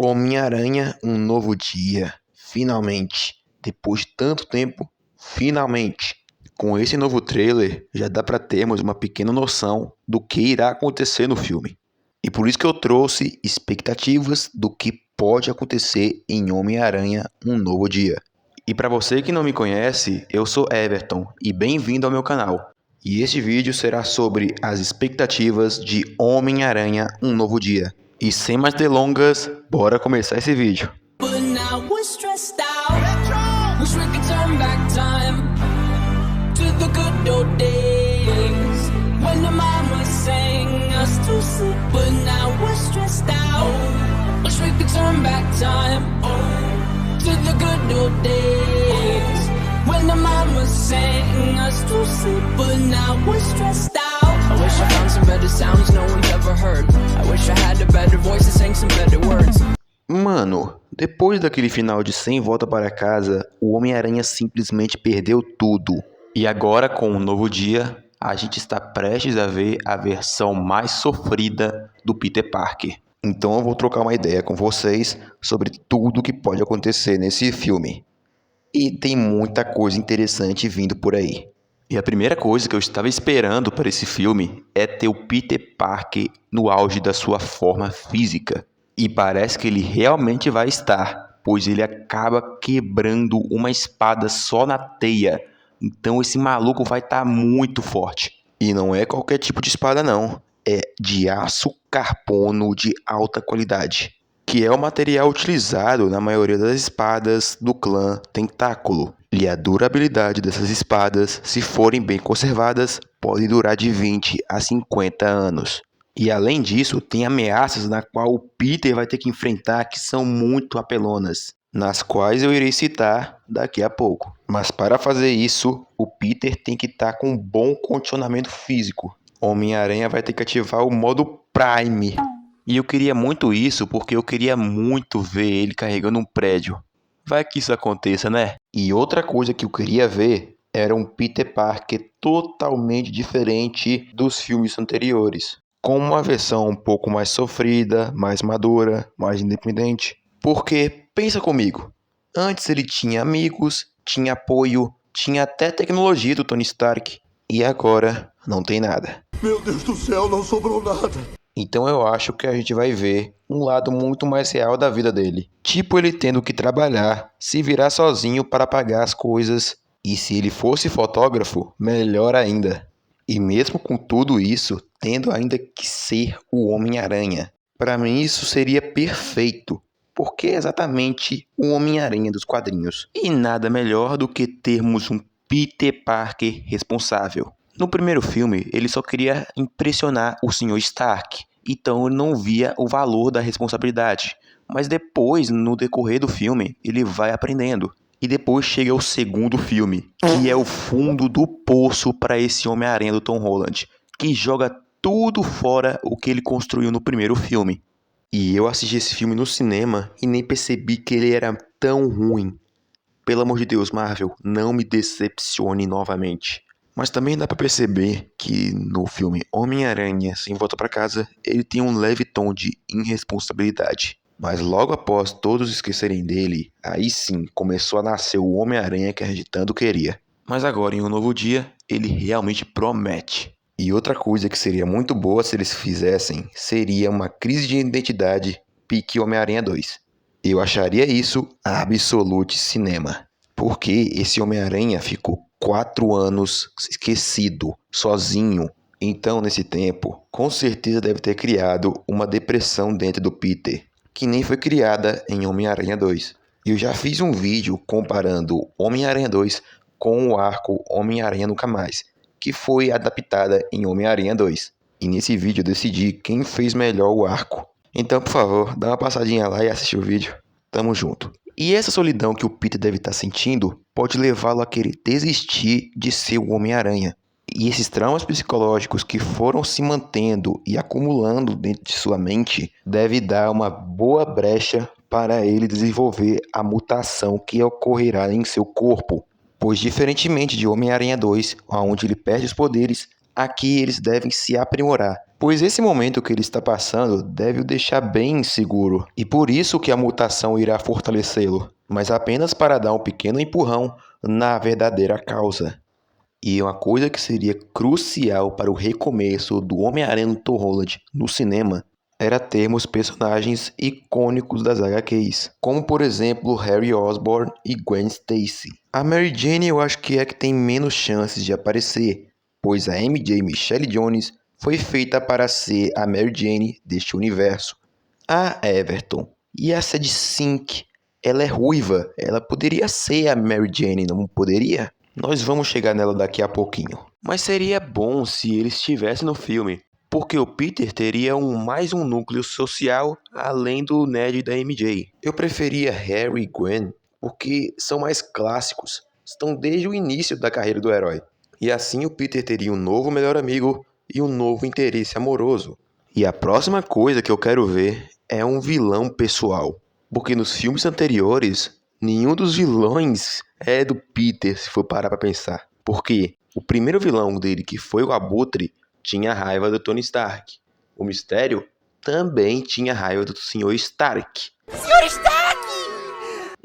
Homem-Aranha, um novo dia. Finalmente. Depois de tanto tempo, finalmente. Com esse novo trailer, já dá para termos uma pequena noção do que irá acontecer no filme. E por isso que eu trouxe expectativas do que pode acontecer em Homem-Aranha, um novo dia. E para você que não me conhece, eu sou Everton e bem-vindo ao meu canal. E este vídeo será sobre as expectativas de Homem-Aranha, um novo dia. E sem mais delongas, bora começar esse vídeo. But now we're stressed out. Wish we could turn back time to the good old days when the mama sang us to sleep. But now we're stressed out. Wish we could turn back time to the good old days when the mama sang us to sleep. But now we're stressed out. I wish I found some better sounds no one's ever heard. I wish I had a better voice and sang some better words. Mano, depois daquele final de Sem Volta para Casa, o Homem-Aranha simplesmente perdeu tudo. E agora, com um novo dia, a gente está prestes a ver a versão mais sofrida do Peter Parker. Então eu vou trocar uma ideia com vocês sobre tudo que pode acontecer nesse filme. E tem muita coisa interessante vindo por aí. E a primeira coisa que eu estava esperando para esse filme é ter o Peter Parker no auge da sua forma física. E parece que ele realmente vai estar, pois ele acaba quebrando uma espada só na teia. Então esse maluco vai estar muito forte. E não é qualquer tipo de espada não, é de aço carbono de alta qualidade, que é o material utilizado na maioria das espadas do clã Tentáculo. E a durabilidade dessas espadas, se forem bem conservadas, pode durar de 20 a 50 anos. E além disso, tem ameaças na qual o Peter vai ter que enfrentar que são muito apelonas, nas quais eu irei citar daqui a pouco. Mas para fazer isso, o Peter tem que estar com um bom condicionamento físico. Homem-Aranha vai ter que ativar o modo Prime. E eu queria muito isso porque eu queria muito ver ele carregando um prédio. Vai que isso aconteça, né? E outra coisa que eu queria ver era um Peter Parker totalmente diferente dos filmes anteriores, com uma versão um pouco mais sofrida, mais madura, mais independente. Porque, pensa comigo, antes ele tinha amigos, tinha apoio, tinha até tecnologia do Tony Stark, e agora não tem nada. Meu Deus do céu, não sobrou nada. Então eu acho que a gente vai ver um lado muito mais real da vida dele. Tipo ele tendo que trabalhar, se virar sozinho para pagar as coisas. E se ele fosse fotógrafo, melhor ainda. E mesmo com tudo isso, tendo ainda que ser o Homem-Aranha. Para mim isso seria perfeito. Porque é exatamente o Homem-Aranha dos quadrinhos. E nada melhor do que termos um Peter Parker responsável. No primeiro filme, ele só queria impressionar o Sr. Stark, então ele não via o valor da responsabilidade. Mas depois, no decorrer do filme, ele vai aprendendo. E depois chega o segundo filme, que é o fundo do poço para esse Homem-Aranha do Tom Holland, que joga tudo fora o que ele construiu no primeiro filme. E eu assisti esse filme no cinema e nem percebi que ele era tão ruim. Pelo amor de Deus, Marvel, não me decepcione novamente. Mas também dá pra perceber que no filme Homem-Aranha Sem Volta pra Casa, ele tem um leve tom de irresponsabilidade. Mas logo após todos esquecerem dele, aí sim começou a nascer o Homem-Aranha que a gente tanto queria. Mas agora, em um novo dia, ele realmente promete. E outra coisa que seria muito boa se eles fizessem, seria uma crise de identidade pique Homem-Aranha 2. Eu acharia isso absolute cinema. Porque esse Homem-Aranha ficou 4 anos esquecido, sozinho. Então, nesse tempo, com certeza deve ter criado uma depressão dentro do Peter, que nem foi criada em Homem-Aranha 2. Eu já fiz um vídeo comparando Homem-Aranha 2 com o arco Homem-Aranha Nunca Mais, que foi adaptada em Homem-Aranha 2. E nesse vídeo eu decidi quem fez melhor o arco. Então, por favor, dá uma passadinha lá e assiste o vídeo. Tamo junto. E essa solidão que o Peter deve estar sentindo pode levá-lo a querer desistir de ser o Homem-Aranha. E esses traumas psicológicos que foram se mantendo e acumulando dentro de sua mente deve dar uma boa brecha para ele desenvolver a mutação que ocorrerá em seu corpo. Pois diferentemente de Homem-Aranha 2, onde ele perde os poderes, aqui eles devem se aprimorar pois esse momento que ele está passando deve o deixar bem inseguro, e por isso que a mutação irá fortalecê-lo, mas apenas para dar um pequeno empurrão na verdadeira causa. E uma coisa que seria crucial para o recomeço do Homem-Aranha no Tom Holland no cinema era termos personagens icônicos das HQs, como por exemplo Harry Osborn e Gwen Stacy. A Mary Jane eu acho que é que tem menos chances de aparecer, pois a MJ Michelle Jones foi feita para ser a Mary Jane deste universo. A Everton e a Sadie Sink, ela é ruiva, ela poderia ser a Mary Jane, não poderia? Nós vamos chegar nela daqui a pouquinho. Mas seria bom se ele estivesse no filme, porque o Peter teria mais um núcleo social além do Ned e da MJ. Eu preferia Harry e Gwen porque são mais clássicos, estão desde o início da carreira do herói. E assim o Peter teria um novo melhor amigo e um novo interesse amoroso. E a próxima coisa que eu quero ver é um vilão pessoal, porque nos filmes anteriores nenhum dos vilões é do Peter, se for parar pra pensar. Porque o primeiro vilão dele, que foi o Abutre, tinha raiva do Tony Stark. O Mistério também tinha raiva do Sr. Stark. Senhor Stark!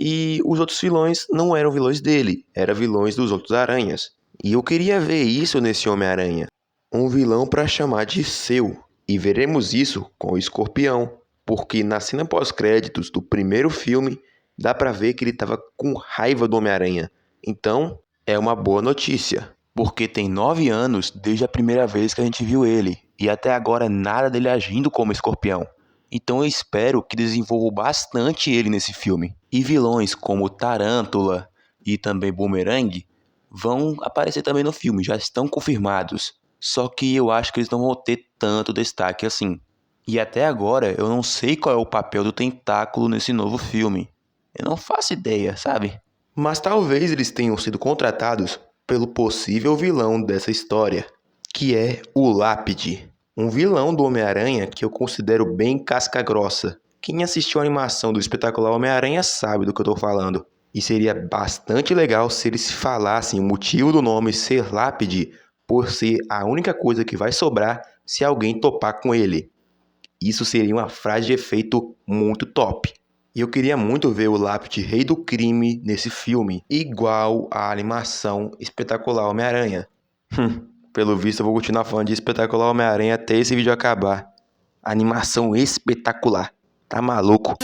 E os outros vilões não eram vilões dele, eram vilões dos outros aranhas. E eu queria ver isso nesse Homem-Aranha. Um vilão para chamar de seu. E veremos isso com o Escorpião, porque na cena pós-créditos do primeiro filme dá pra ver que ele tava com raiva do Homem-Aranha. Então, é uma boa notícia, porque tem 9 anos desde a primeira vez que a gente viu ele, e até agora nada dele agindo como Escorpião. Então eu espero que desenvolvam bastante ele nesse filme. E vilões como Tarântula e também Boomerang vão aparecer também no filme, já estão confirmados. Só que eu acho que eles não vão ter tanto destaque assim. E até agora eu não sei qual é o papel do Tentáculo nesse novo filme. Eu não faço ideia, sabe? Mas talvez eles tenham sido contratados pelo possível vilão dessa história, que é o Lápide. Um vilão do Homem-Aranha que eu considero bem casca-grossa. Quem assistiu a animação do Espetacular Homem-Aranha sabe do que eu tô falando. E seria bastante legal se eles falassem o motivo do nome ser Lápide, por ser a única coisa que vai sobrar se alguém topar com ele. Isso seria uma frase de efeito muito top. E eu queria muito ver o Lápide Rei do Crime nesse filme, igual a animação Espetacular Homem-Aranha. Pelo visto eu vou continuar falando de Espetacular Homem-Aranha até esse vídeo acabar. Animação espetacular. Tá maluco?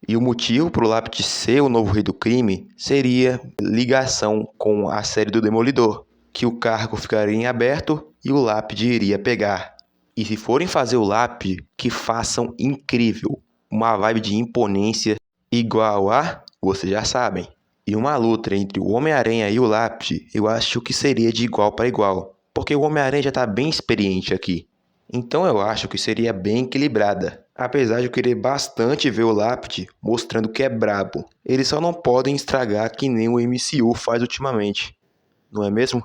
E o motivo pro Lápide ser o novo Rei do Crime seria ligação com a série do Demolidor, que o cargo ficaria em aberto e o Lápide iria pegar. E se forem fazer o Lápide, que façam incrível, uma vibe de imponência igual a, vocês já sabem. E uma luta entre o Homem-Aranha e o Lápide, eu acho que seria de igual para igual, porque o Homem-Aranha já tá bem experiente aqui. Então eu acho que seria bem equilibrada. Apesar de eu querer bastante ver o Lápide mostrando que é brabo. Eles só não podem estragar que nem o MCU faz ultimamente. Não é mesmo?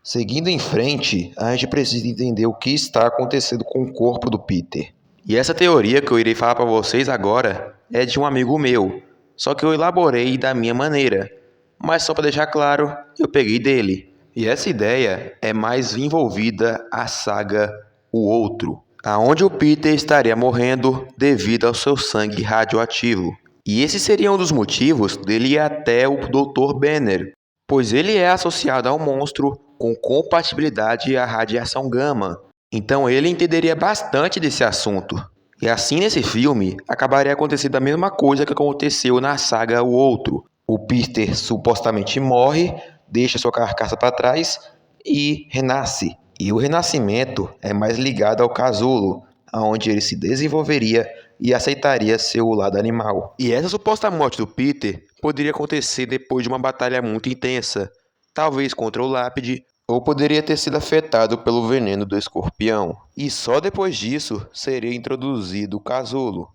Seguindo em frente, a gente precisa entender o que está acontecendo com o corpo do Peter. E essa teoria que eu irei falar para vocês agora é de um amigo meu. Só que eu elaborei da minha maneira. Mas só para deixar claro, eu peguei dele. E essa ideia é mais envolvida à saga O Outro, aonde o Peter estaria morrendo devido ao seu sangue radioativo. E esse seria um dos motivos dele ir até o Dr. Banner, pois ele é associado ao monstro com compatibilidade à radiação gama. Então ele entenderia bastante desse assunto. E assim nesse filme, acabaria acontecendo a mesma coisa que aconteceu na saga O Outro. O Peter supostamente morre, deixa sua carcaça para trás e renasce. E o renascimento é mais ligado ao casulo, onde ele se desenvolveria e aceitaria seu lado animal. E essa suposta morte do Peter poderia acontecer depois de uma batalha muito intensa, talvez contra o Lápide, ou poderia ter sido afetado pelo veneno do escorpião. E só depois disso seria introduzido o casulo.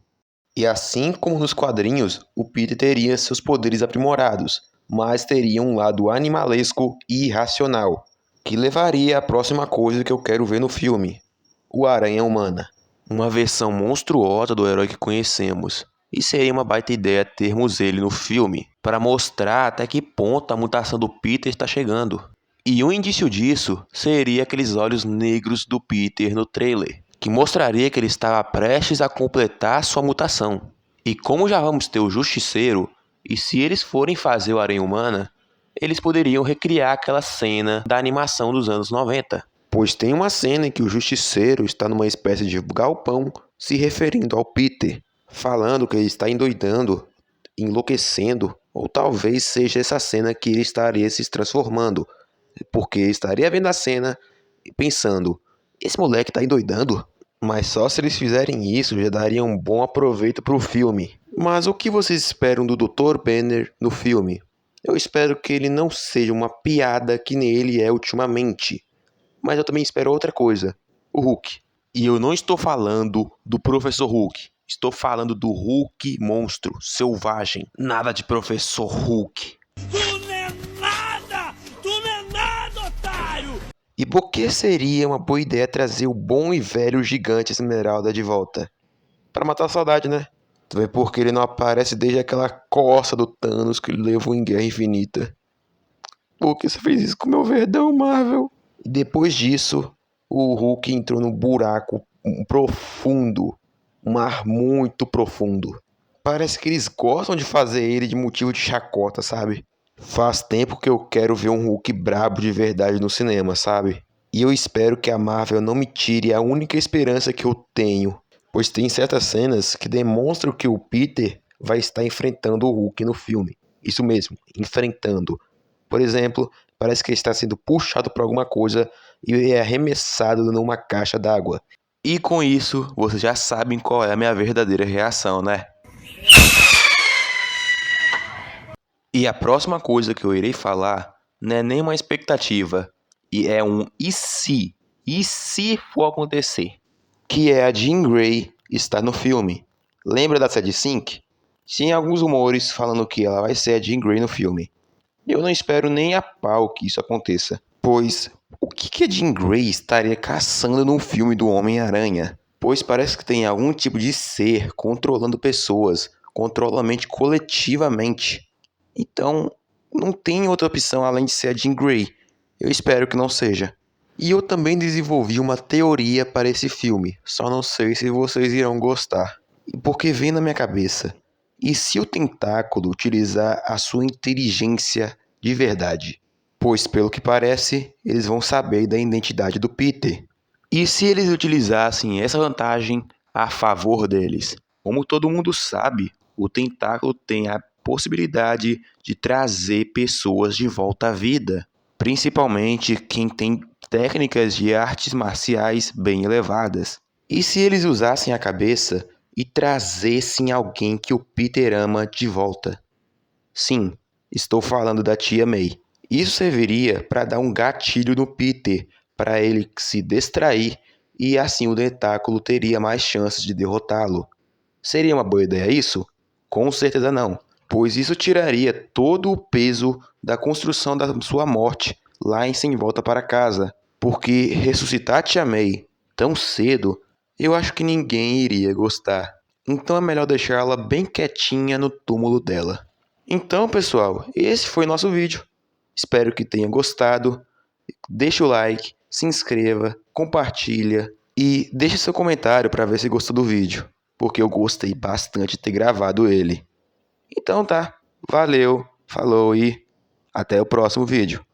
E assim como nos quadrinhos, o Peter teria seus poderes aprimorados, mas teria um lado animalesco e irracional, que levaria à próxima coisa que eu quero ver no filme, o Aranha Humana. Uma versão monstruosa do herói que conhecemos. E seria uma baita ideia termos ele no filme, para mostrar até que ponto a mutação do Peter está chegando. E um indício disso seria aqueles olhos negros do Peter no trailer, que mostraria que ele estava prestes a completar sua mutação. E como já vamos ter o Justiceiro, e se eles forem fazer o Aranha-Humana, eles poderiam recriar aquela cena da animação dos anos 90. Pois tem uma cena em que o Justiceiro está numa espécie de galpão se referindo ao Peter, falando que ele está endoidando, enlouquecendo, ou talvez seja essa cena que ele estaria se transformando, porque estaria vendo a cena e pensando, esse moleque tá endoidando? Mas só se eles fizerem isso já daria um bom aproveito pro filme. Mas o que vocês esperam do Dr. Banner no filme? Eu espero que ele não seja uma piada que nem ele é ultimamente. Mas eu também espero outra coisa, o Hulk. E eu não estou falando do Professor Hulk. Estou falando do Hulk monstro, selvagem. Nada de Professor Hulk. E por que seria uma boa ideia trazer o bom e velho Gigante Esmeralda de volta? Pra matar a saudade, né? Também porque ele não aparece desde aquela coça do Thanos que ele levou em Guerra Infinita. Por que você fez isso com o meu verdão, Marvel? E depois disso, o Hulk entrou num buraco profundo. Um mar muito profundo. Parece que eles gostam de fazer ele de motivo de chacota, sabe? Faz tempo que eu quero ver um Hulk brabo de verdade no cinema, sabe? E eu espero que a Marvel não me tire a única esperança que eu tenho, pois tem certas cenas que demonstram que o Peter vai estar enfrentando o Hulk no filme. Isso mesmo, enfrentando. Por exemplo, parece que ele está sendo puxado por alguma coisa e é arremessado numa caixa d'água. E com isso, vocês já sabem qual é a minha verdadeira reação, né? E a próxima coisa que eu irei falar não é nem uma expectativa, e é um e se for acontecer, que é a Jean Grey estar no filme. Lembra da série Sync? Tinha alguns rumores falando que ela vai ser a Jean Grey no filme. Eu não espero nem a pau que isso aconteça, pois o que a Jean Grey estaria caçando num filme do Homem-Aranha? Pois parece que tem algum tipo de ser controlando pessoas, controla a mente coletivamente. Então, não tem outra opção além de ser a Jean Grey. Eu espero que não seja. E eu também desenvolvi uma teoria para esse filme, só não sei se vocês irão gostar. Porque vem na minha cabeça, e se o Tentáculo utilizar a sua inteligência de verdade? Pois, pelo que parece, eles vão saber da identidade do Peter. E se eles utilizassem essa vantagem a favor deles? Como todo mundo sabe, o Tentáculo tem a possibilidade de trazer pessoas de volta à vida, principalmente quem tem técnicas de artes marciais bem elevadas. E se eles usassem a cabeça e trazessem alguém que o Peter ama de volta? Sim, estou falando da Tia May. Isso serviria para dar um gatilho no Peter, para ele se distrair e assim o Tentáculo teria mais chances de derrotá-lo. Seria uma boa ideia isso? Com certeza não. Pois isso tiraria todo o peso da construção da sua morte lá em Sem Volta para Casa. Porque ressuscitar a Tia May tão cedo, eu acho que ninguém iria gostar. Então é melhor deixá-la bem quietinha no túmulo dela. Então, pessoal, esse foi nosso vídeo. Espero que tenha gostado. Deixa o like, se inscreva, compartilha e deixe seu comentário para ver se gostou do vídeo. Porque eu gostei bastante de ter gravado ele. Então tá, valeu, falou e até o próximo vídeo.